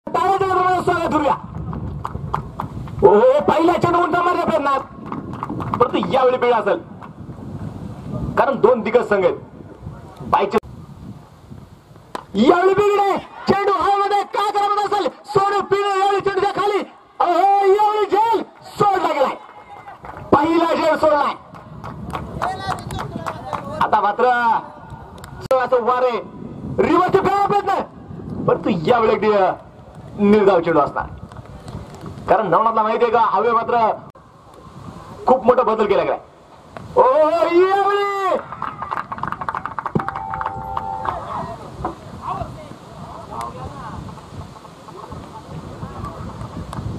स्वागत करूया. पहिल्या चेंडू उंटा मारल्या प्रयत्नात परंतु यावेळी वेळ असेल कारण दोन दिग्गज संघ आहेत. बायचे यावेळी बिघडे चेंडू हवेमध्ये काय करत असेल सोडू पिणे यावेळी चेंडूच्या खाली यावेळी झेल सोडला गेलाय. पहिला झेल सोडलाय. आता मात्र वारे रिव्हर्स फेरा प्रयत्न परंतु यावेळी निर्धाव चेंडू असणार कारण नवनाथला माहिती आहे का हवे मात्र खूप मोठा बदल केला गेलाय. यावेळी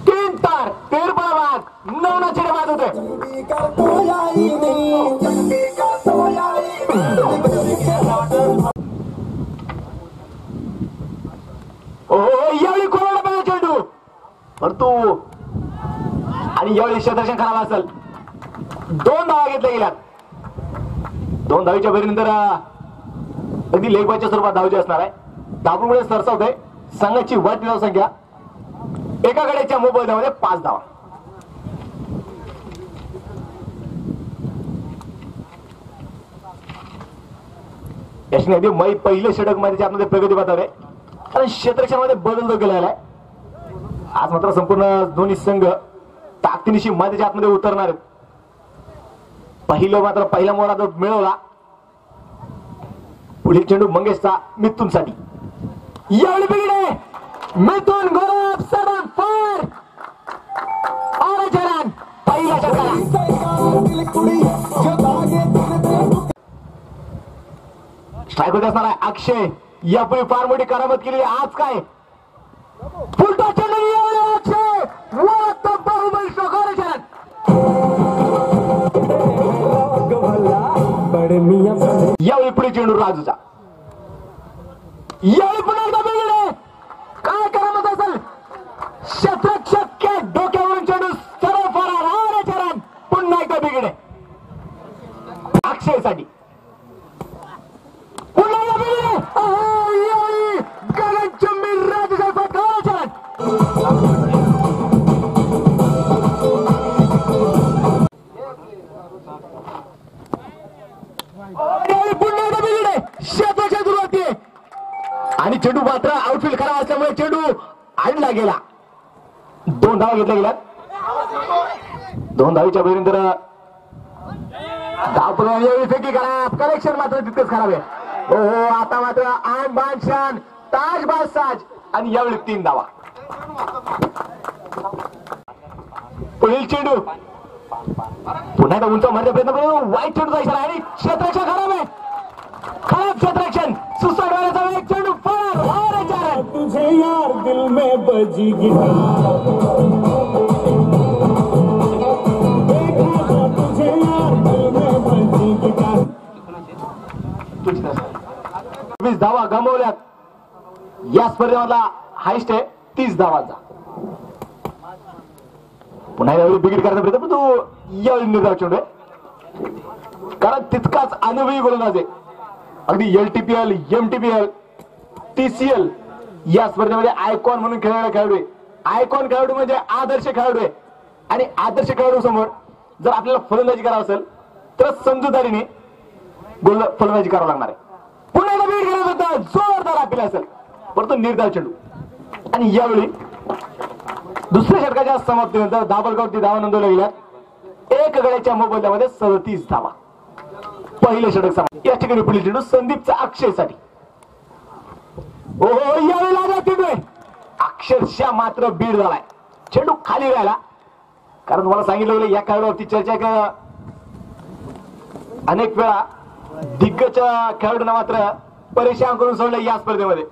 तीन तार 13 बाद नवनाथ चेंडू बाद होते. यावेळी कोणाला पाहिजे चेंडू परंतु आणि यावेळी क्षेत्ररक्षण खराब असेल. 2 धावा घेतल्या गेल्यात. 2 धावीच्या भरीनंतर अगदी लेगबाच्या स्वरूपात धावचे असणार आहे. धावमुळे सरसावते संघाची वाढती धाव संख्या एका गड्याच्या मोबाईलमध्ये 5 धावा. यशने अगदी पहिले षटक मध्ये आतमध्ये प्रगती पाहताय कारण क्षेत्ररक्षणामध्ये बदल जो केलेला आहे. आज मात्र संपूर्ण दोन्ही संघ ताकदीनिशी मैदानाच्या आतमध्ये उतरणार आहेत. पहिला मोहरा जो मिळवला पुढील चेंडू मंगेशचा मिथुनसाठी. यावेळी बिघडे मिथुन गौरव 7 4 ऑरेंज रन पहिल्या षटकाला. स्ट्राईक होत असणार आहे अक्षय. यापूर्वी फार मोठी करामत केली. आज काय फुलटा चेंडू अक्षय बाहुबली ऑरेंज रन. यावेळी पुढे चेंडू राजूचा. यावेळी पुन्हा एकदा बिघडे काय करामत असेल क्षेत्ररक्षक डोक्यावरून चेंडू सरळ फरार ऑरेंज रन. पुन्हा एकदा बिघडे अक्षयसाठी. गगनचुंबी राजूचा ऑरेंज रन. आणि चेंडू मात्र आउटफील्ड खराब असल्यामुळे चेंडू आणला गेला. 2 धावा घेतल्या गेल्यात. 2 धावीच्या भरीनंतर धाव फेकी खराब कलेक्शन मात्र तितकंच खराब आहे. आता मात्र आन बान शान ताज बाज साज आणि यावेळी 3 धावा. पुढील चेंडू पुन्हा एकदा उंच मारण्याचा प्रयत्न करून वाईट चेंडूचा इशारा आणि क्षेत्ररक्षण खराब आहे. खराब क्षेत्ररक्षण सुसाईड वाल्याचा एक चेंडू फरार ऑरेंज रन. तुझे यार दिल में बजी तुझे यार दिल में बजी 20 धावा गमावल्यात. या स्पर्धेमधला हायस्ट आहे 30 धावांचा. पुन्हा यावेळी बिघड करायचा प्रयत्न पण तो यावेळी निर्धाव चेंडू आहे कारण तितकाच अनुभवी गोलंदाज आहे. अगदी LTPL MTPL TCL या स्पर्धेमध्ये आयकॉन म्हणून खेळणारा खेळाडू आहे. आयकॉन खेळाडू म्हणजे आदर्श खेळाडू आहे आणि आदर्श खेळाडू समोर जर आपल्याला फलंदाजी करावं असेल तर समजूतदारीने फलंदाजी करावं लागणार आहे. पुन्हा एकदा बीड केला होता जोरदार अपील असेल परंतु निर्धाव चेंडू. आणि यावेळी दुसऱ्या षटकाच्या समाप्तीनंतर दाबलगावती धावा नोंदवल्या गेल्या. एक गड्याच्या मोबदल्यामध्ये 37 धावा. पहिले षटक समाप्त. या ठिकाणी पुढील चेंडू संदीपचा अक्षयसाठी. यावेळी लागला चेंडू अक्षरशः मात्र बीड झालाय. चेंडू खाली राहिला कारण मला सांगितलं गेलं या खेळाडूवरती चर्चा अनेक वेळा दिग्गज खेळाडूंना मात्र परेशान करून सोडलं या स्पर्धेमध्ये.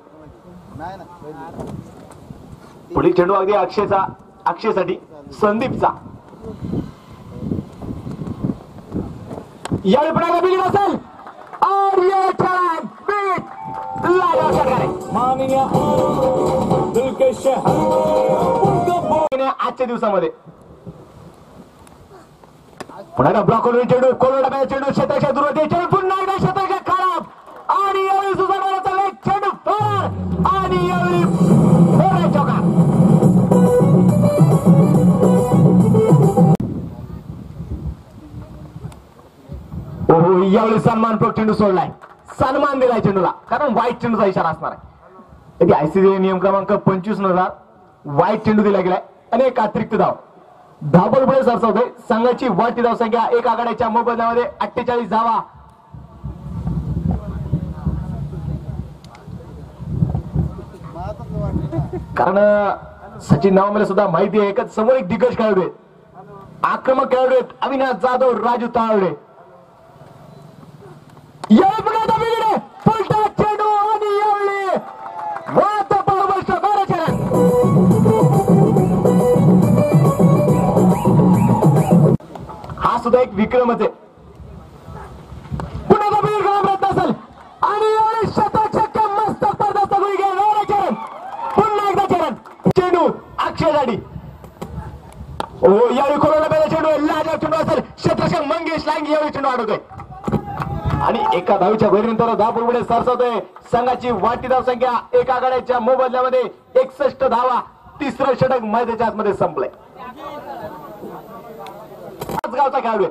पुढील चेंडू अगदी अक्षयसाठी संदीपचा. यावेळी पुन्हा बिघड असेल आजच्या दिवसामध्ये पुन्हा ब्लॉक करून चेंडू कोलवडा चेंडू क्षेत्राच्या दूर चेंडू पुन्हा एकदा क्षेत्राच्या खराब आणि यावेळी सुजाचा चेंडू फरार आणि यावेळी चौका. यावेळी सन्मानपूर्वक चेंडू सोडलाय, सन्मान दिलाय चेंडूला, कारण वाईट चेंडूचा इशारा असणार आहे. आयसीसी नियम क्रमांक 25 नुसार वाईट चेंडू दिला गेलाय आणि एक अतिरिक्त धाव. धावबल पुढे सरसावतोय. संघाची वाढती धावसंख्या एक आघाडीच्या मोबदल्यामध्ये 48 धावा. कारण सचिन नावामध्ये सुद्धा माहिती आहे का समोर एक दिग्गज खेळाडू आहेत, आक्रमक खेळाडू आहेत, अविनाश जाधव, राजू तावडे. पुलटा चेंडू आणि यावेळी हा सुद्धा एक विक्रमच आहे. पुन्हा प्रयत्न असेल आणि यावेळी शतक शक्य मस्तक पडदा गुळी घ्या चरण. पुन्हा एकदा चरण चेंडू अक्षय जाडी. ओ यावेळी कोरोना पहिला चेंडू लाजा चेंडू असेल. क्षेत्ररक्षक मंगेश लांगी यावेळी चेंडू अडवतोय आणि एका धावीच्या भरीनंतर धावपूर पुढे सरसावतोय. संघाची वाढती धावसंख्या एका आघाडीच्या मोबदल्यामध्ये 61 धावा. तिसरं षटक मैदानाच्या आतमध्ये संपलंय. पाच गावचा खेळाडू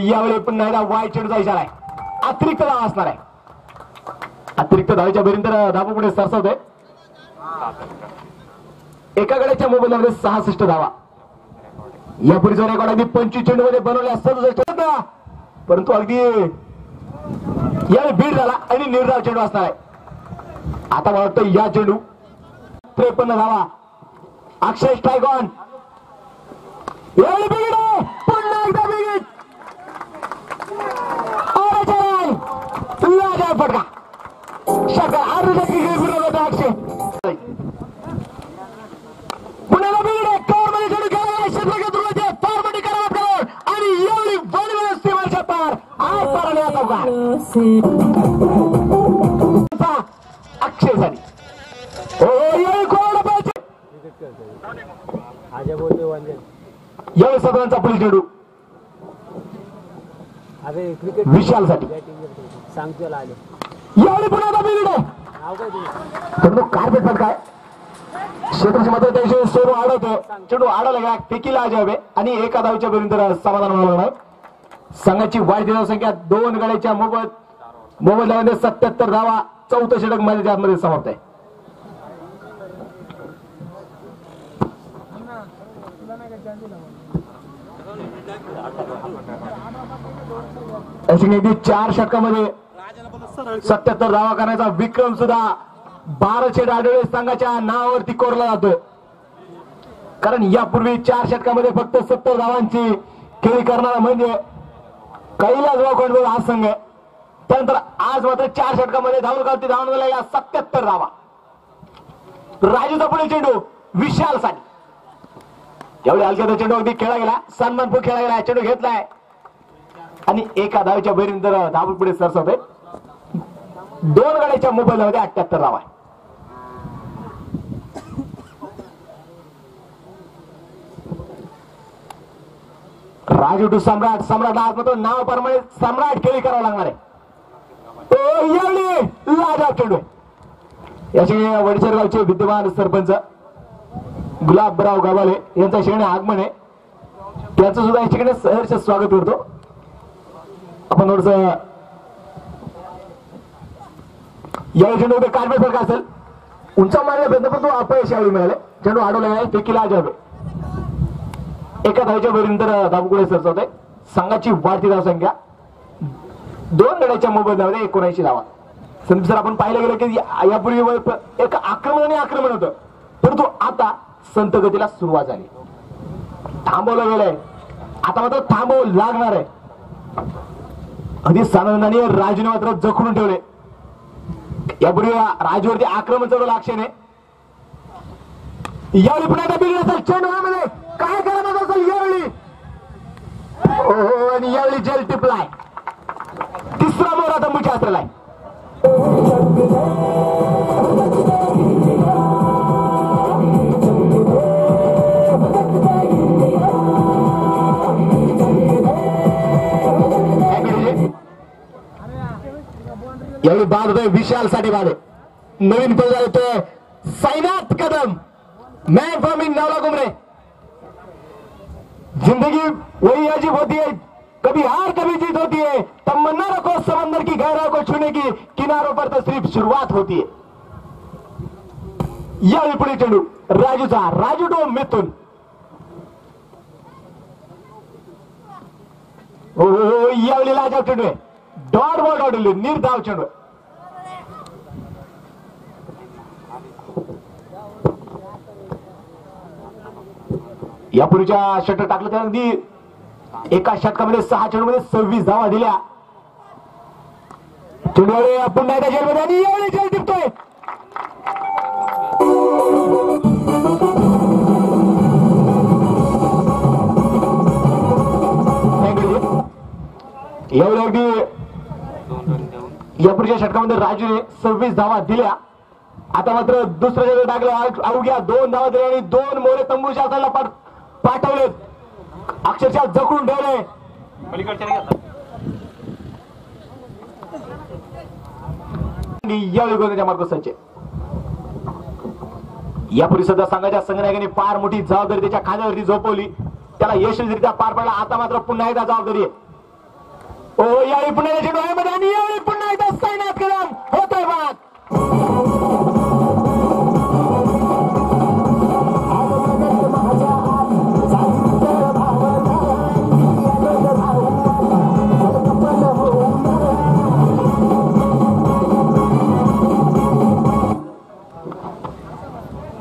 यावेळी पुन्हा एकदा वाईट चेंडूचा इशारा आहे. अतिरिक्त धाव असणार आहे. अतिरिक्त धावेच्या भरीनंतर धावपूर पुढे सरसावतोय. एका गड्याच्या मोबाईलमध्ये 66 धावा. यापूर्वीचा रेकॉर्ड अगदी 25 चेंडू मध्ये बनवल्या 67, परंतु अगदी यावेळी बीड झाला आणि निर्धाव चेंडू असणार आहे. आता मला वाटतं या चेंडू 53 धावा. अक्षय स्ट्राईक ऑन. यावेळी बिघिड आहे. पुन्हा एकदा बिघिड. फटका शक्य अक्षय पुण्याला बिघड आहे. कवरमध्ये चेंडू खेळायला क्षेत्रक्षेत्र फॉर्मटी करावा आणि एवढी वनव्यवस्थेवरच्या पार आज पार अक्षय झाली. यावेळी सदनाचा पुढील चेंडू विशाल साठी. यावेळी पुन्हा बिघड आहे. कार्पेट फटका आहे. क्षेत्राची मात्र त्याविषयी सोडू आडवतो. चेंडू आडवला गेला. फेकीला हवे आणि एका धावच्या पर्यंत समाधान होणार. संघाची वाढती धावसंख्या दोन गड्याच्या मोबदल्यामध्ये 77 धावा. चौथं षटक मैदानाच्या आतमध्ये समाप्त आहे. अशी 4 षटकामध्ये 77 धावा करण्याचा विक्रम सुद्धा 12 चेंडू आढळले संघाच्या नावावरती कोरला जातो. कारण यापूर्वी 4 षटकामध्ये फक्त 70 धावांची खेळी करणारा म्हणजे कैलासराव कोंडवे हा संघ आहे. त्यानंतर आज मात्र 4 षटकामध्ये धावून झालेल्या 77 धावा. राजूचा पुढील चेंडू विशाल साठी. एवढ्या हलक्याचा चेंडू अगदी खेळला गेला. सन्मानपूर्वक खेळला गेला. चेंडू घेतलाय आणि एका धावेच्या भरीनंतर धावून पुढे सरसावतोय. दोन गड्याच्या मोबाईलमध्ये 78 धावा. राजू टू सम्राट. सम्राट आज मात्र नावाप्रमाणे सम्राट खेळी करावं लागणार आहे. लाजा चेंडू. याचे वडसर गावचे विद्यमान सरपंच गुलाबराव गावाले यांचा शेणे आगमन आहे. त्याचं सुद्धा याच्याकडे सहर्ष स्वागत करतो आपण. थोडस यावेळी चेंडू कार्पेट फरक असेल. उंचा मारल्या प्रयत्न पण तो अपयश यावेळी मिळाले. चेंडू अडवला आहे. फेकीला हवे. एका धावच्या भरीनंतर धावपुढे सरसावत. संघाची वाढती धावसंख्या दोन गड्याच्या मोबदल्यामध्ये 79 धावा. संदीप सर आपण पाहिलं गेलं की यापूर्वी एक आक्रमण होतं, परंतु आता संत गतीला सुरुवात झाली. थांबवलं गेलंय. आता मात्र थांबवं लागणार आहे. अगदी सानंदाने राजूने मात्र जखडून ठेवले. यापूर्वी राजूवरती आक्रमण चढवलं अक्षयने. यावेळी पुन्हा बिघड असेल. चेंडूमध्ये काय करणार असेल यावेळी. आणि यावेळी जल टिपलाय. तिसरा मोर आता मुख्य असलेला आहे. यावेळी बाद होतोय विशाल साठी बाद आहे नवीन फलंदाज येतोय साईनाथ कदम मैन फ्रॉम इन नवला कुमरे जिंदगी वही अजीब होती है कभी हार कभी जीत होती है तमन्ना रखो समंदर की गहराई को छूने की किनारों पर तो सिर्फ शुरुआत होती है यावेळी पुढे चेंडू राजूचा राजू टू मिथुन यावेळी लाजाव चेंडू आहे डॉट बॉल डावडले निर्धाव चेंडू यापूर्वीच्या षटक टाकलं त्या अगदी एका षटकामध्ये 6 चेंडूमध्ये 26 धावा दिल्या चेंडूवाळे पुन्हा एकदा जेलमध्ये आणि यावेळी जेल टिपतोय यावेळी अगदी यापूर्वीच्या षटकामध्ये राजूने 26 धावा दिल्या आता मात्र दुसरं चेंडू टाकलं अवघ्या 2 धावा दिल्या आणि 2 मोरे तंबूच्या हाताला पाठवले अक्षरशः जखून ठेवले यावेळी गोलंदाज मार्को संचे यापूर्वी सुद्धा संघाच्या संघनायकाने फार मोठी जबाबदारी त्याच्या खांद्यावरती झोपवली त्याला यशस्वीरित्या पार पडला आता मात्र पुन्हा एकदा जबाबदारी आहे यावेळी पुन्हा चेंडू आहे आणि यावेळी पुन्हा एकदा साईनाथ कदम होतोय बाद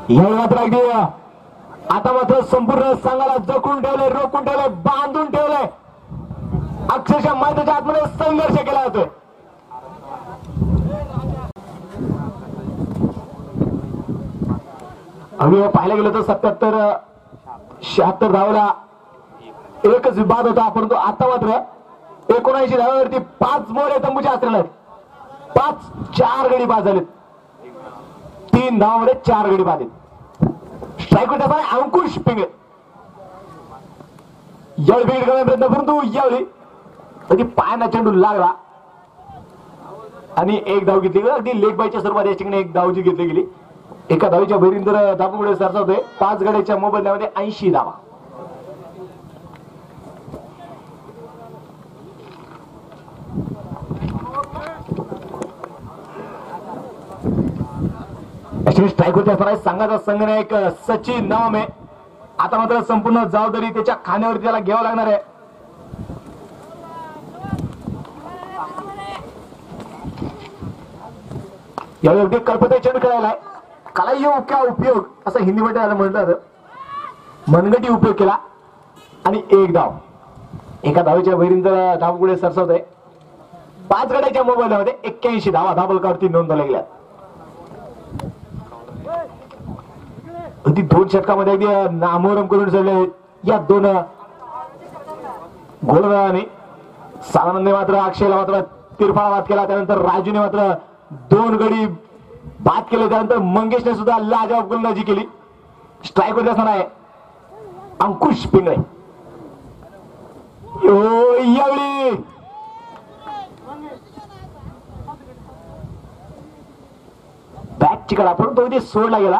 यावेळी मात्र अगदी आता मात्र संपूर्ण संघाला जखून ठेवले रोखून ठेवले बांधून ठेवले अक्षरशः मैदानाच्या आतमध्ये संघर्ष केला जातोय आम्ही पाहायला गेलो तर 77-76 धावला एकच बाद होता परंतु आता मात्र 79 धावावरती 5 मोरे तंबूच्या आसरेला आहेत 4 गडी बाद झालेत 3 धावामध्ये 4 गडी बाद आहेत स्ट्राईक होता अंकुश पिंगळे यावेळी विकेट करण्याचा प्रयत्न परंतु यावेळी कधी पायाना चेंडू लागला आणि एक धाव घेतली अगदी लेग बायच्या स्वरूपात या ठिकाणी एक धाव जी घेतली गेली एका धावीच्या भरीन तर धावामुळे सरसावतोय 5 गड्याच्या मोबदल्यामध्ये 80 धावा स्ट्राईक होते असणार संघाचा संघनायक सचिन नावामे आता मात्र संपूर्ण जबाबदारी त्याच्या खांद्यावरती त्याला घ्यावं लागणार आहे यावेळी अगदी कल्पते चेंडू खेळायला कलायो क्या उपयोग असं हिंदीमध्ये याला म्हटलं जातं मनगटी उपयोग केला आणि एक धाव एका धावेच्या वैरीन तर धाव पुढे सरसवत आहे 5 गड्याच्या मोबाईलमध्ये 81 धावा धाबलकावरती नोंदवल्या गेल्या अगदी 2 षटकामध्ये अगदी नामोरम करून सोडले या 2 गोलंदाजांनी सानंदने मात्र अक्षयला मात्र तिरफा बाद केला त्यानंतर राजूने मात्र 2 गडी बाद केले त्यानंतर मंगेशने सुद्धा लाजवाब गोलंदाजी केली स्ट्राईक होते असणार आहे अंकुश पिंगळे यावेळी बॅटची कडा परंतु इथे सोडला गेला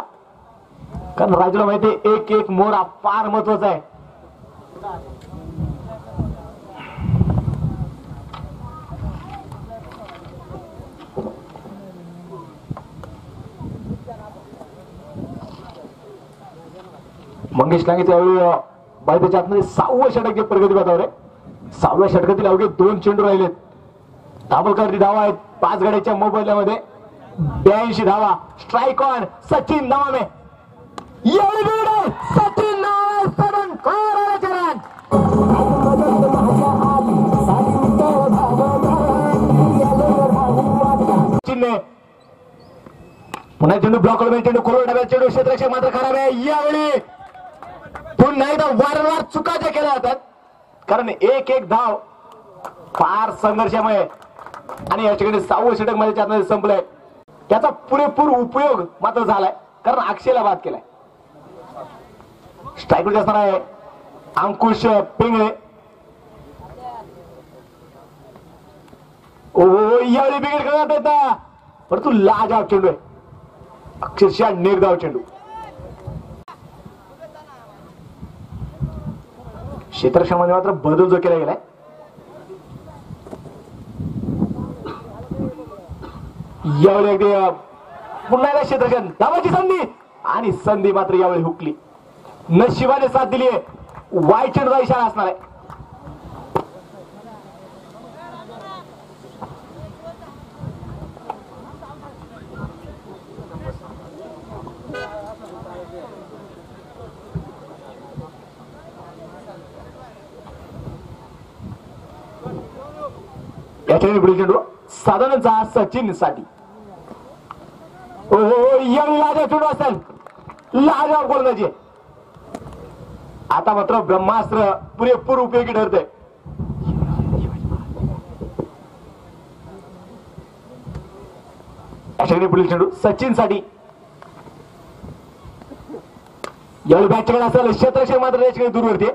कारण राजूला माहिती एक मोर हा फार महत्वाचा आहे मंगेश लांगे त्यावेळी त्याच्या आतमध्ये 6व्या षटक प्रगती पथावर आहे 6व्या षटकातील अवघे 2 चेंडू राहिलेत धाबलकरती धावा आहेत 5 गड्याच्या मोबदल्यामध्ये 82 धावा स्ट्राईक ऑन सचिन नावाने सचिन सचिनने पुन्हा चेंडू ब्लॉक चेंडू खोलवर डाव्या चेंडू क्षेत्ररक्षक मात्र खराब आहे यावेळी पुन्हा एकदा वारंवार चुका ज्या केल्या जातात कारण एक धाव फार संघर्षामुळे आणि या ठिकाणी 6वं षटक मध्ये संपलंय त्याचा पुरेपूर उपयोग मात्र झालाय कारण अक्षयला बाद केलाय स्ट्राईक असणार आहे अंकुश पिंगळे यावेळी बिघड करण्यात येता परंतु लाजवाब चेंडू आहे, अक्षरशः निर्धाव चेंडू. क्षेत्रक्षणामध्ये मात्र बदल जो केला गेलाय, यावेळी अगदी पुन्हा एकदा क्षेत्रक्षण धावाची संधी आणि संधी मात्र यावेळी हुकली. नशिबाने साथ दिली आहे, वाईट चेंडूचा इशारा असणार आहे. पुढील चेंडू साधारणचा सचिन साठी. यावेळी लाजवाब चेंडू असेल, लाजवाब गोलंदाजी. आता मात्र ब्रह्मास्त्र पुरेपूर उपयोगी ठरतंय. पुढील चेंडू सचिन साठी. यावेळी बॅटकडे असेल, क्षेत्ररक्षण मात्र त्याच्याकडे दूरवरती.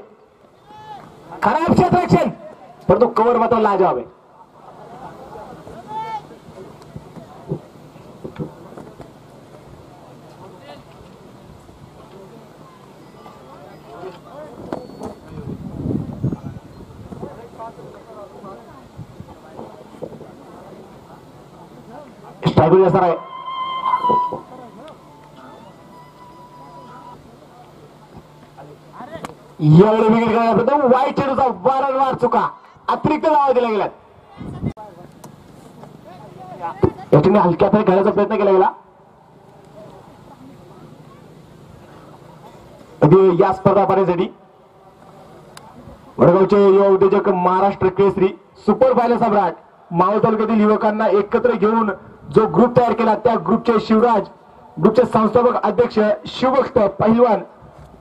खराब क्षेत्ररक्षण परंतु कव्हर मात्र लाजवाब आहे. स्ट्रायक असणार आहे. यावेळी विकेट करण्यापर्यंत वाईट चेंडूचा वारंवार चुका, अतिरिक्त धावा दिल्या गेल्या. याच्याने हलक्या हाताने खेळण्याचा प्रयत्न केला गेला. या स्पर्धा पाहण्यासाठी वडगावचे युवा उद्योजक, महाराष्ट्र केसरी, सुपर फायनल सम्राट, मावळ तालुक्यातील युवकांना एकत्र घेऊन जो ग्रुप तयार केला, त्या ग्रुपचे शिवराज, ग्रुपचे संस्थापक अध्यक्ष, शिवभक्त पहिलवान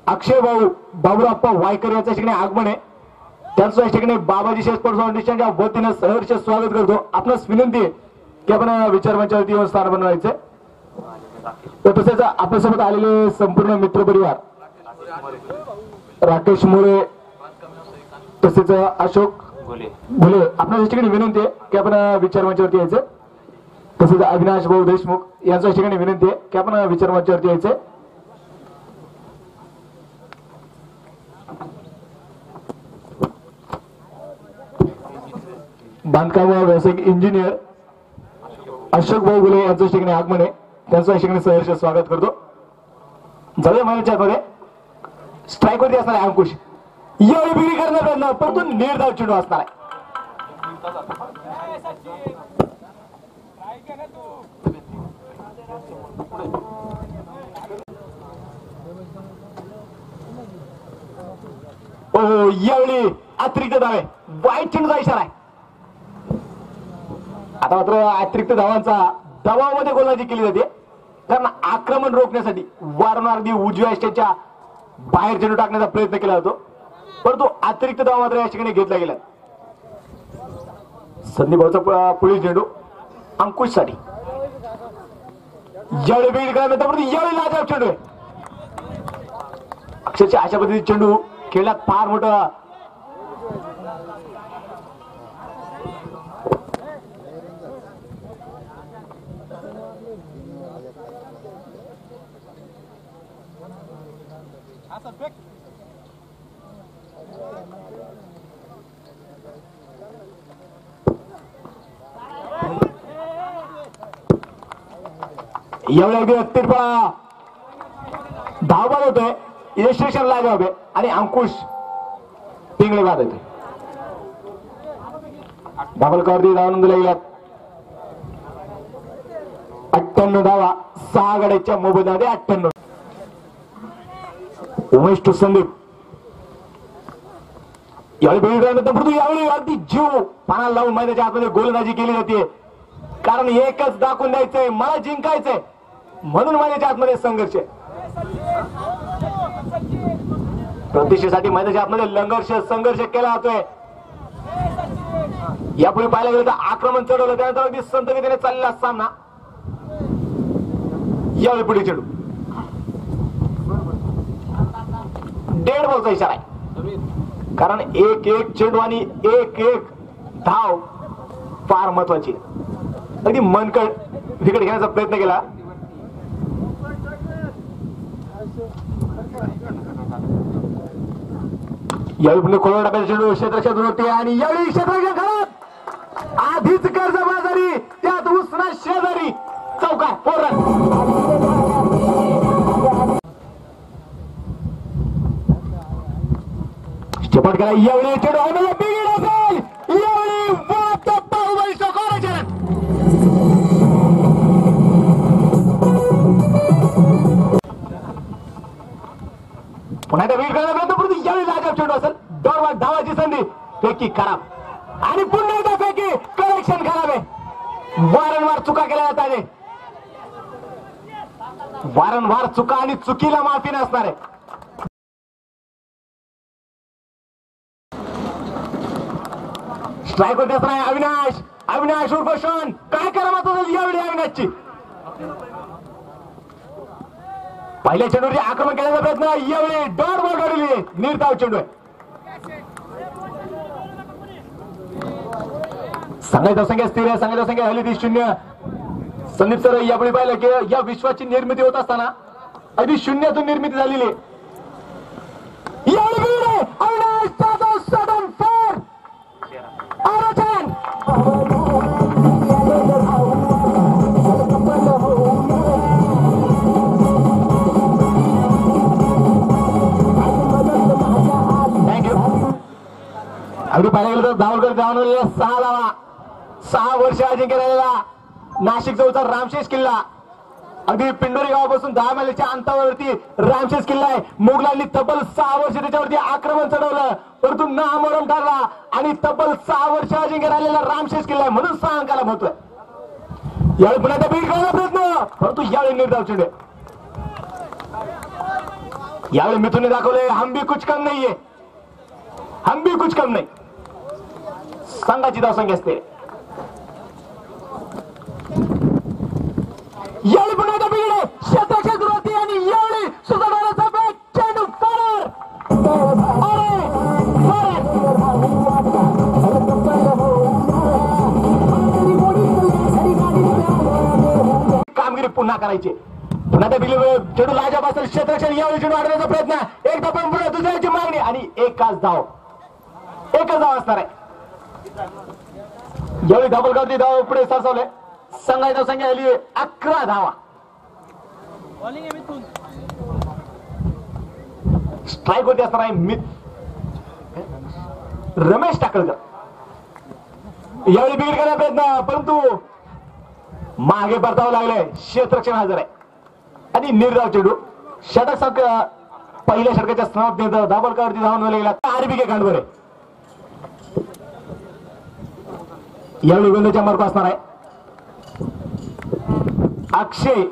अक्षय भाऊ बाबुराप्पा वायकर यांच्या ठिकाणी आगमन आहे. त्यांचं या ठिकाणी बाबाजी स्पोर्ट्स फाउंडेशनच्या वतीनं सहर्ष स्वागत करतो. आपणास विनंती आहे की आपण विचारमंचावरती येऊन स्थान बनवायचं. तसेच आपल्यासोबत आलेले संपूर्ण मित्र परिवार, राकेश मोरे तसेच अशोक भुले, आपल्या ठिकाणी विनंती आहे की आपण विचारमंचावरती यायचं. तसेच अविनाश भाऊ देशमुख यांच्या ठिकाणी विनंती आहे की आपण विचारमंचावरती यायचं. बांधकाम व्यावसायिक इंजिनियर अशोक भाऊ गुले यांच्या ठिकाणी आगमन आहे. त्यांचं या ठिकाणी सहर्ष स्वागत करतो. जाऊया महिन्याच्या मध्ये स्ट्राईक वरती असणार आहे अंकुश. यावेळी बिक्री करणार परंतु निर्धाव चेंडू असणार आहे. यावेळी अतिरिक्त धावे, वाईट चेंडूचा इशारा आहे. आता मात्र अतिरिक्त धावांचा दबावामध्ये गोलंदाजी केली जाते, कारण आक्रमण रोखण्यासाठी वारंवार उजव्या स्टेजच्या बाहेर चेंडू टाकण्याचा प्रयत्न केला जातो, परंतु अतिरिक्त धावा मात्र या ठिकाणी घेतला गेला. संदीप भाऊचा पुढील चेंडू अंकुश साठी. यावेळी बिघड करण्यानंतर यावेळी लाजवाब चेंडू आहे. अक्षरशः अशा पद्धतीने चेंडू खेळण्यात फार मोठा यावेळी अगदी तिरपा धावबाद होतोय. इलेक्ट्रिशियन लाजवाब आहे आणि अंकुश पिंगळे बाद होते. धावलकावरती धावा नोंदवल्या गेल्यात. 98 धावा, 6 गड्याच्या मोबदल्यामध्ये 98. उमेश टू संदीप. यावेळी बेळगाव यावेळी अगदी जीव पानाला लावून मैदानाच्या आतमध्ये गोलंदाजी केली जाते, कारण एकच दाखवून द्यायचंय, मला जिंकायचंय, म्हणून मैदानाच्या आतमध्ये संघर्ष. प्रतिष्ठेसाठी मैदानाच्या आतमध्ये संघर्ष केला जातोय. यापुढे पाहायला गेलं तर आक्रमण चढवलं, त्यानंतर अगदी संतगतीने चाललेला सामना. यावेळी पुढे चेंडू डेड बॉलचा इशारा आहे, कारण एक चेंडू आणि एक धाव फार महत्वाची. अगदी मनकड विकेट घेण्याचा प्रयत्न केला. यावेळी पुन्हा खोलवर टाकायचा चेंडू क्षेत्ररक्षक दूरवरती आणि यावेळी क्षेत्ररक्षक घरात आधीच कर्जबाजारी त्यात उसना शेजारी चौकार 4 रन. चपट करा यावेळी चेंडू आम्हाला बिघड असेल यावेळी वाट बाहुबली स्कोर. पुन्हा एकदा विकेट करायला प्रयत्न परंतु यावेळी लाजवाब चेंडू असेल. डॉरवर धावाची संधी फेकी खराब आणि पुन्हा एकदा फेकी कलेक्शन खराब आहे. वारंवार चुका केल्या जातात. वारंवार चुका आणि चुकीला माफी नसणार आहे. स्ट्राईक होत असणार अविनाश. अविनाश उर्फ शॉन काय करामात असेल यावेळी अविनाशची. पहिल्या चेंडूवरती आक्रमण करण्याचा प्रयत्न यावेळी डॉट बॉल काढली निर्धाव चेंडू आहे. सांगायचं संख्या स्थिर आहे. सांगायचं संख्या हल्ली 0. संदीप सर यावेळी पाहिलं की या विश्वाची निर्मिती होत असताना अगदी 0तून निर्मिती झालेली आहे. यावेळी अविनाश जाधव सडन 4 आरचन. अगदी पाहिलं गेलं तर धावलकर धावलेला 6 धावा. 6 वर्ष अजिंक्य राहिलेला नाशिक जवळचा रामशेष किल्ला. अगदी पिंडोरी गावापासून 10 मैलाच्या अंतरावरती रामशेष किल्ला आहे. मुघलांनी तब्बल 6 वर्ष त्याच्यावरती आक्रमण चढवलं परंतु नामोहरम ठरला आणि तब्बल 6 वर्ष अजिंक्य राहिलेला रामशेष किल्ला आहे म्हणून 6 अंकाला महत्व आहे. यावेळी पुन्हा त्या बीट करण्याचा प्रयत्न परंतु यावेळी निर्धाव चेंडू. यावेळी मिथुनने दाखवले हम भी कुछ कम नाहीये. हम भी कुछ कम नाही. संघाची धावसंख्या असते. यावेळी पुन्हा एकदा बिघडे क्षेत्ररक्षक दूरवरती आणि यावेळी सुधारण्याचा बॅट चेंडू फरार. कामगिरी पुन्हा करायची. पुन्हा त्या बिघडले चेंडू लाजा बसेल क्षेत्ररक्षक यावेळी चेंडू अडवण्याचा प्रयत्न एकदा पण पुढे दुसऱ्याची मागणी आणि एकच धाव असणार आहे. यावेळी डबल गावती धाव पुढे सरसावले. संघाची संख्या आली 11 धावा. स्ट्राईक होती असणार आहे रमेश टाकळकर. यावेळी बिघड करायचा प्रयत्न परंतु मागे परतावं लागलंय. क्षेत्ररक्षण हजर आहे आणि निर्धाव चेंडू षटक पहिल्या षटकाच्या समाप्तीनंतर दाभोलकरवरती धावून गेला. आरबीके खांडवर आहे. यावेळी गोलंदाजीचा मार्ग असणार आहे अक्षय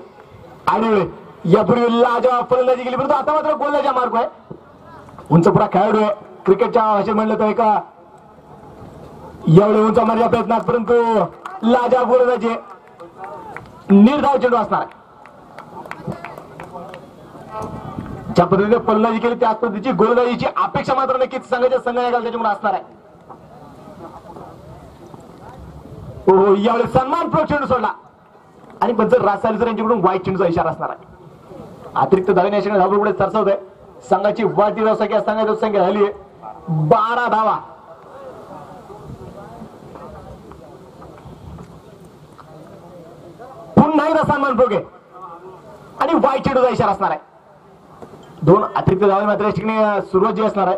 आणि यापूर्वी लाजवाब फलंदाजी केली परंतु आता मात्र गोलंदाजीचा मार्ग आहे. उंचपुरा खेळाडू आहे. क्रिकेटच्या भाषेत म्हणलं तर एका यावेळी उंच मारण्याचा प्रयत्नात परंतु लाजवाब गोलंदाजी निर्धाव चेंडू असणार आहे. ज्या पद्धतीने फलंदाजी केली त्या पद्धतीची गोलंदाजीची अपेक्षा मात्र नक्कीच संघाच्या संघाने त्याच्यामुळे असणार आहे. हो यावेळी सन्मानपूर्वक चेंडू सोडला आणि पंच राजसाली यांच्याकडून वाईट चेंडूचा इशारा असणार आहे. अतिरिक्त धावेने धाव पुढे सरसवत आहे. संघाची वाढती धावसंख्या संघाची धावसंख्या झाली आहे 12 धावा. पुन्हा एकदा सन्मानपूर्वक आणि वाईट चेंडूचा इशारा असणार आहे. 2 अतिरिक्त धावे मात्र या ठिकाणी सुरुवात जी असणार आहे.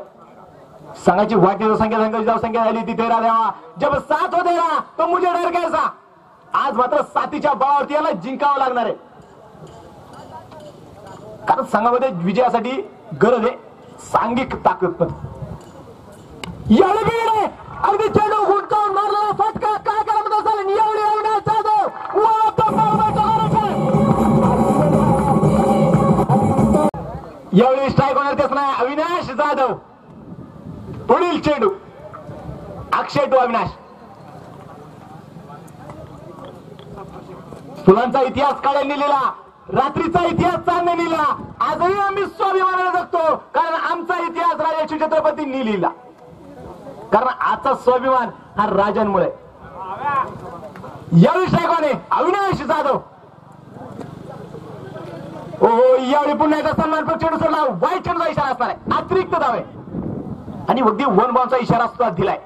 संघाची वाढती धावसंख्या संघाची धावसंख्या झाली ती 13 धावा. जब 7 हो 13 तो मुझे डर कैसा. आज मात्र 7च्या बळावरती याला जिंकावं लागणार आहे कारण संघामध्ये विजयासाठी गरज आहे सांघिक ताकद. पण यावेळी अगदी चेंडू हुडकावून मारला फटका काय करत असेल यावेळी अविनाश जाधव. यावेळी स्ट्राईक होणार तेच नाही अविनाश जाधव. पुढील चेंडू अक्षय टू अविनाश. फुलांचा इतिहास काढायला लिहिलेला रात्रीचा इतिहास चालणे लिहिला. आजही आम्ही स्वाभिमानाने जगतो कारण आमचा इतिहास राजा छत्रपतींनी लिहिला. कारण आजचा स्वाभिमान हा राजांमुळे. यावेळी स्ट्रायकवाले अविनाश जाधव. ओहो, यावेळी पुन्हा एकदा सन्मानपूर्वक चेंडू सोडला. वाईट चेंडूचा इशारा असणार आहे, अतिरिक्त धाव आहे आणि अगदी वन बॉलचा इशारा सुद्धा दिलाय.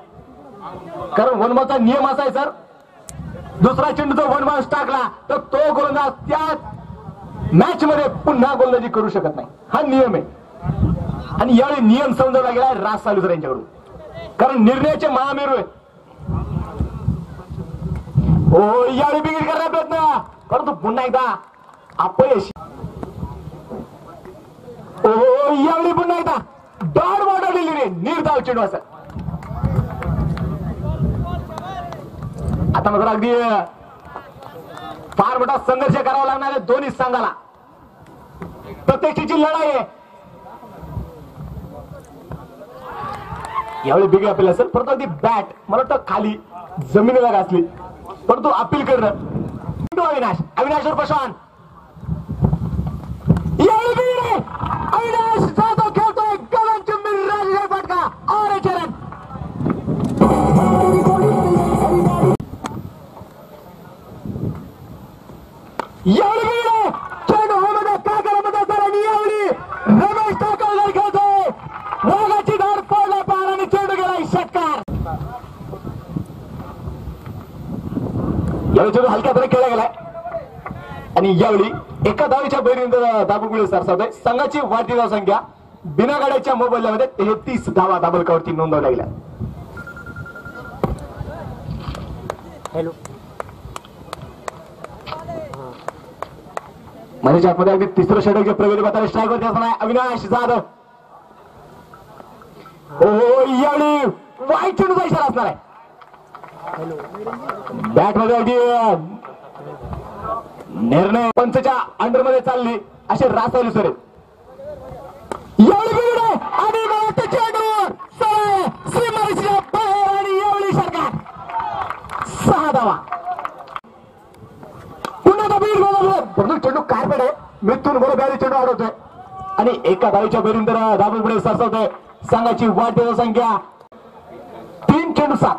कारण वन बॉलचा नियम असा आहे सर, दुसरा चेंडू जर वन बॉल टाकला तर तो गोलंदाज त्या मॅच मध्ये पुन्हा गोलंदाजी करू शकत नाही, हा नियम आहे. आणि यावेळी नियम समजावला गेला राज सालुसर यांच्याकडून, कारण निर्णयाचे महामेरू आहे. ओ यावेळी बिघड करण्याचा प्रयत्न, परंतु पुन्हा एकदा अपयशी. ओ यावेळी पुन्हा एकदा डॉट बॉल आलेली निर्धाव चेंडू असं. आता मात्र अगदी फार मोठा संघर्ष करावा लागणार आहे दोन्ही संघाला. प्रत्येकीची लढाई आहे. यावेळी बिग अपील असेल, परंतु अगदी बॅट मला वाटतं खाली जमिनीला घासली, परंतु अपील करणं अविनाश. अविनाशवर प्रशांत. यावेळी बिग अविनाश जाधव खेळतोय गगनचुंबी राजशाही फटका और चरण. यावेळी बिग चेंडू हवेमध्ये काय करत होता आणि यावेळी रमेश ठाकरे खेळतोय. रोगाची धार फोडला पार आणि चेंडू गेला षटकार. यावेळी चेंडू हलक्या तरी खेळला गेलाय आणि यावेळी एका धावेच्या बहिरींद दाबुगुळे सरसावतोय. संघाची वाढती धाव संख्या बिना गाड्याच्या मोबाईलमध्ये 33 धावा दाबलकावरती नोंदवल्या गेल्या. हॅलो म्हणजे आतमध्ये अगदी तिसरं षटक प्रगती पाहताना स्ट्रायकवरती असणार अविनाश जाधव. हो यावेळी वाईट चेंडूचा इशारा असणार आहे. बॅट मध्ये अगदी निर्णय पंचच्या अंडर मध्ये चालली असे राज सालुसर आहेत. यावेळी बिघड आणि चेंडूवर सीमारेषेच्या बाहेर आणि यावेळी षटकार 6 धावा. पुन्हा बिघड चेंडू कार्पेट आहे, मिथून बरोबर चेंडू अडवतोय आणि एका धावेच्या बहिरींद दाबून पुढे सरसावतोय. संघाची वाढती संख्या 3 चेंडू 7.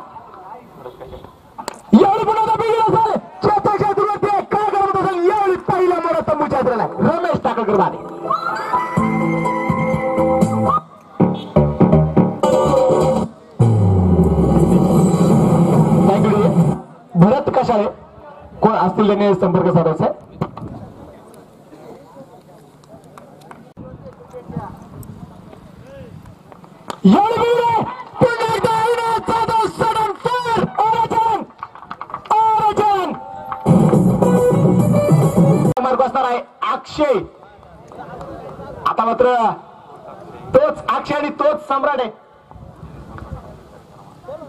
यावेळी पुन्हा बिघड असेल चेतक दुर्वती काय करत असेल. यावेळी पहिला मोठा तंबूच्या यात्रेला रमेश टाकळकर बारे. भरत कशाळे कोण असतील त्यांनी संपर्क साधायचा आहे. मार्ग असणार आहे अक्षय. आता मात्र तोच अक्षय आणि तोच सम्राट आहे.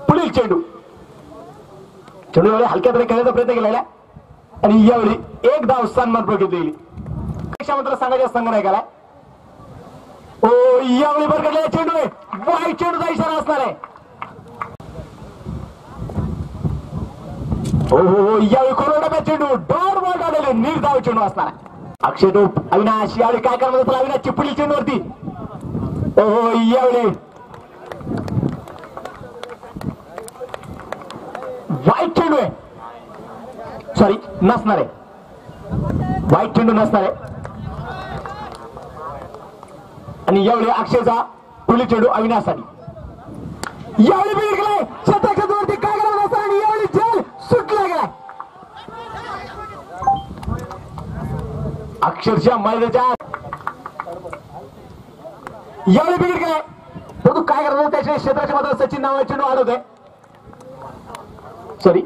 पुढील चेंडू वेळी हलक्या तरी खेळण्याचा प्रयत्न केलेला आणि यावेळी एक धाव सन्मानपूर्वक घेतली. मात्र संघाच्या संघ नाही केलाय. ओ यावेळी बरगडलेला चेंडू आहे, वाईट चेंडूचा इशारा असणार आहे. हो यावेळी कोरोडा चेंडू डॉट बॉल आलेले निर्धाव चेंडू असणार आहे. अक्षय टोप अविनाश यावेळी काय करत असेल अविनाशची पुढील चेंडूवरती. हो यावेळी वाईट चेंडू आहे, सॉरी नसणार आहे, वाईट चेंडू नसणार आहे. आणि यावेळी अक्षयचा पुढील चेंडू अविनाशसाठी. यावेळी बिघड गेलाय शतकावरती काय करत असतात आणि यावेळी झेल सुटला गेलाय. अक्षरशः मैदानाच्या यावेळी बिघड गेलाय, परंतु काय करत त्याच्या क्षेत्राच्या मात्र सचिन नावाचे चेंडू आढळतोय. सॉरी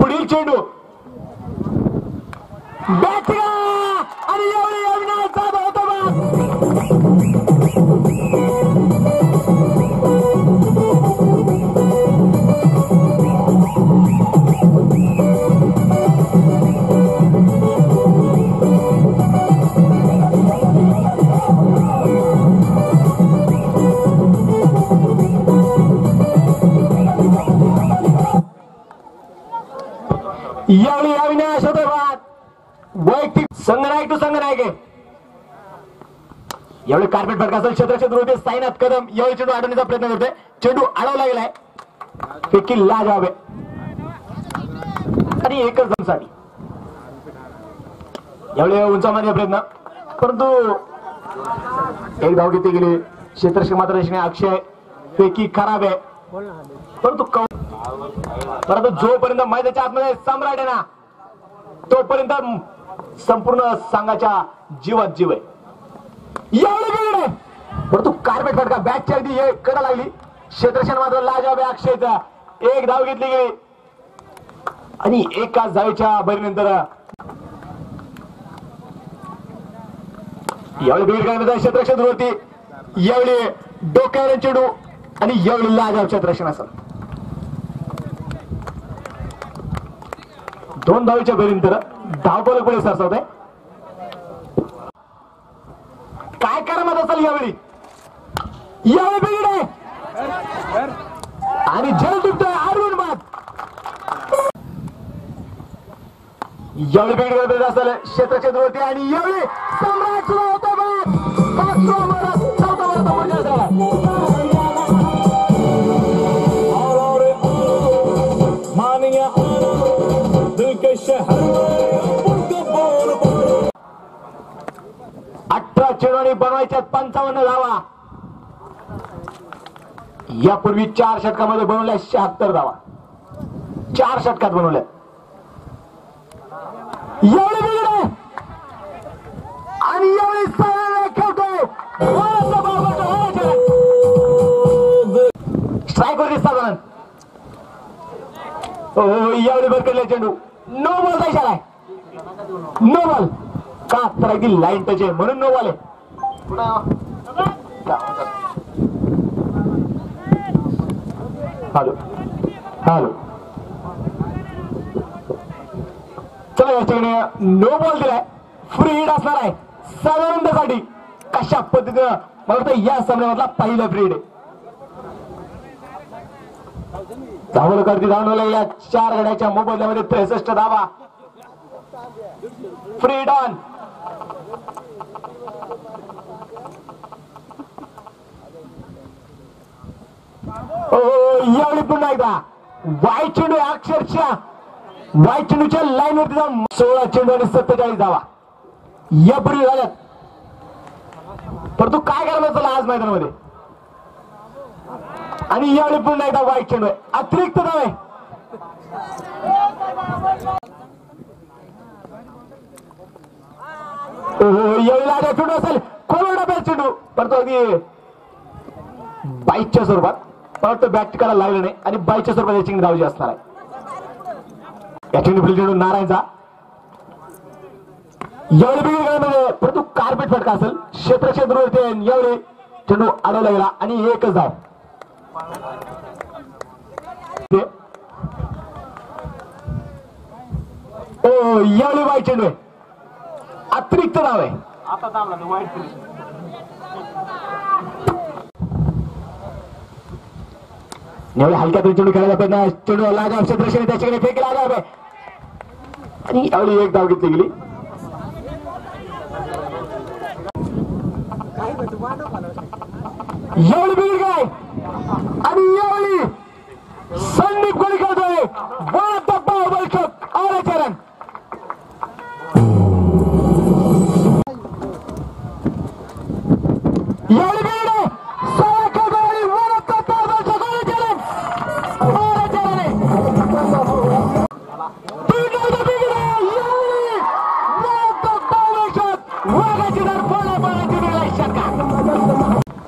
पुढील चेंडू बॅटिंग आणि यावेळी अविनाश जाधव होतो. यावेळी अविनाश होते बाद वैयक्तिक संघनायक टू संघनायक आहे. यावेळी कार्पेट फटका असेल क्षेत्राचे होते साईनाथ कदम. यावेळी चेंडू अडवण्याचा प्रयत्न करतोय, चेंडू अडवला गेलाय. फेकी लाजवाब आहे. आणि एकच धावसाठी यावेळी उंचावण्याचा प्रयत्न, परंतु एक धाव घेतली गेली. क्षेत्ररक्षक मात्र अक्षय पैकी खराब आहे, परंतु जोपर्यंत मैदानाच्या आतमध्ये सम्राट आहे ना तोपर्यंत संपूर्ण संघाच्या जीवात जीव आहे. यावेळी बिघड आहे, परंतु कार्पेट फटका बॅटच्या अगदी कडा लागली. क्षेत्ररक्षण मात्र लाजवाब आहे अक्षयचा. एक धाव घेतली गेली आणि एकाच धावेच्या बरीनंतर यावेळी बिघड करण्याचा क्षेत्ररक्षण वरती. यावेळी डोक्यावर चेंडू आणि यावेळी लाजवाब क्षेत्ररक्षण असेल. 2 धावेच्या बरीनंतर धावफलक पुढे सरसावत आहे. काय करामत असेल यावेळी. यावेळी बिघड आहे आणि जल दुखतोय आडवून बाद. यावेळी बिघड करत असेल क्षेत्ररक्षण वरती आणि यावेळी सम्राट सुरू होतो बाद. 5 ओव्हर 14 ओव्हर झाला. मानिया दिल के शहर 18 चेंडू बनवायच्यात 55 धावा. यापूर्वी 4 षटकामध्ये बनवल्या 76 धावा. 4 षटकात बनवल्या. यावेळी बिघड आहे आणि यावेळी खेळतोय स्ट्राईक वर दिसतात. यावेळी बरकडला चेंडू नो बॉल चा इशारा आहे. नो बॉल का तर अगदी लाईन टच आहे म्हणून नो बॉल आहे. हॅलो हॅलो चला या ठिकाणी नो बॉल दिलाय. फ्री हिट असणार आहे साधारणसाठी. कशा पद्धतीनं मला वाटतं या सामन्यामधला पहिला फ्री हिट आहे. धावल करती धावून लागल्या 4 गड्याच्या मोबदल्यामध्ये 63 धावा. फ्री डॉन यावेळी पुन्हा एकदा वाईट चेंडू अक्षरशः वाईट चेंडूच्या लाईन वरती जाऊन 16 चेंडू आणि 47 धावा यापूर्वी झाल्यात. परंतु काय करायला चला आज मैदानामध्ये आणि यावेळी पुन्हा एकदा वाईट चेंडू आहे. अतिरिक्त धाव आहे. यावेळी लागा चेंडू असेल कोरडा बॅट चेंडू, परंतु अगदी बाईकच्या स्वरूपात परंतु बॅट काढायला लागलं नाही आणि बाईकच्या स्वरूपात याची धाव जी असणार आहे. या चेंडू नारायणचा यावेळी बिघडमध्ये परंतु कार्पेट फटका असेल क्षेत्ररक्षण. यावेळी चेंडू अडवला गेला आणि एकच धाव. यावेळी वाईट चेंडू आहे. अतिरिक्त धाव आहे. यावेळी हलक्या चेंडू खेळायला पाहिजे. चेंडू लागा क्षेत्ररक्षण त्याच्याकडे फेक लागा आणि यावेळी एक धाव घेतली गेली. यावेळी बिघड काय आणि यावेळी संदीप कोणी खेळतोय चरण. यावेळी बिघड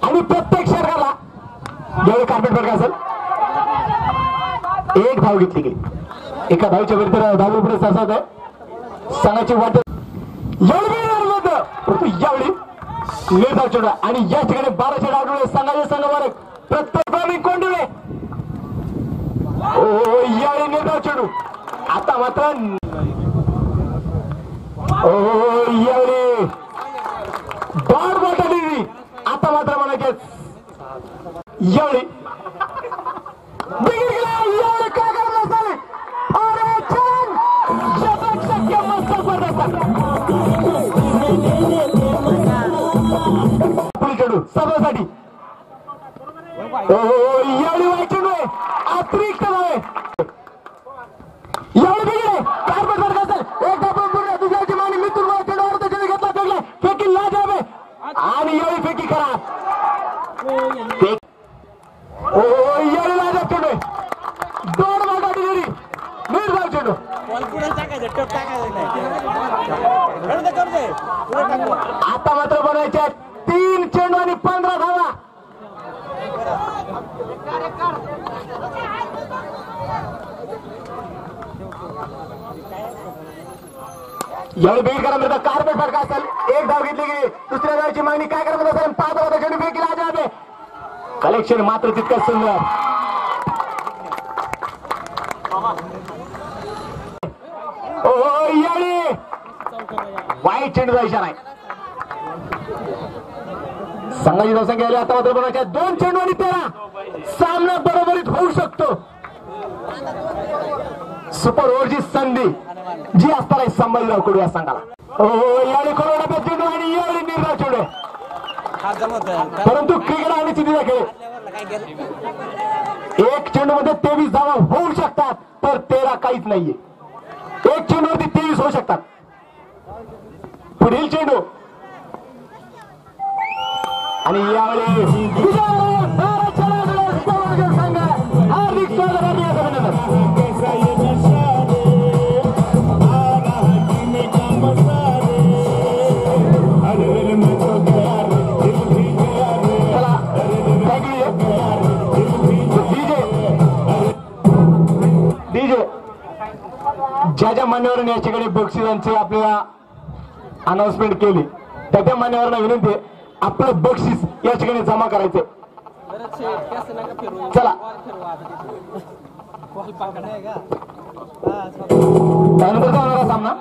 आणि प्रत्येक षटकाला यावेळी कार्पेट फटका असेल. एक धाव घेतली गेली. एका धावच्या विरुद्ध धाव पुढे सरसावत आहे संघाची वाट. यावेळी निर्धाव चेंडू आणि या ठिकाणी 12 डावडुळे संघाचे संघ प्रत्येक कोंडुळे. यावेळी निर्धाव चेंडू आता मात्र यावेळी बॉल बॉटली आता मात्र म्हणायचे यावेळी काय करत असेल. चेंडू सर्वांसाठी यावेळी वाईट चेंडू आहे. अतिरिक्त धाव आहे. यावेळी दोन मागा डिलिव्हरी निर्धाव चेंडू आता मात्र बनायचे 3 चेंडू आणि 15 धावा. यावेळी बेट करा मिळतं कार्पेट फटका असेल. एक धाव घेतली की दुसऱ्या धावाची मागणी काय करत असेल. 5 धावा चेंडू फेकला अजाब. कलेक्शन मात्र तितकंच सुंदर. यावेळी वाईट चेंडूचा इशारा आहे. संघाची धावसंख्या आली आता मात्र बनायच्या 2 चेंडू आणि 13. सामना बरोबरीत होऊ शकतो. सुपर ओव्हरची संधी जी असताना संभाजीराव कडू या संघाला. यावेळी करोडा चेंडू आणि यावेळी निर्धाव चेंडू. परंतु क्रिकेट आणि चितीचा खेळ. एक चेंडू मध्ये 23 धावा होऊ शकतात तर 13 काहीच नाहीये. एक चेंडूवरती 23 होऊ शकतात. पुढील चेंडू आणि यावेळी संघ हार्दिक स्वागत आहे. ज्या ज्या मान्यवरांनी या ठिकाणी बक्षिसांची आपल्याला अनाउन्समेंट केली त्या त्या मान्यवरांना विनंती आहे आपलं बक्षीस या ठिकाणी जमा करायचे. चला त्यानंतर होणारा सामना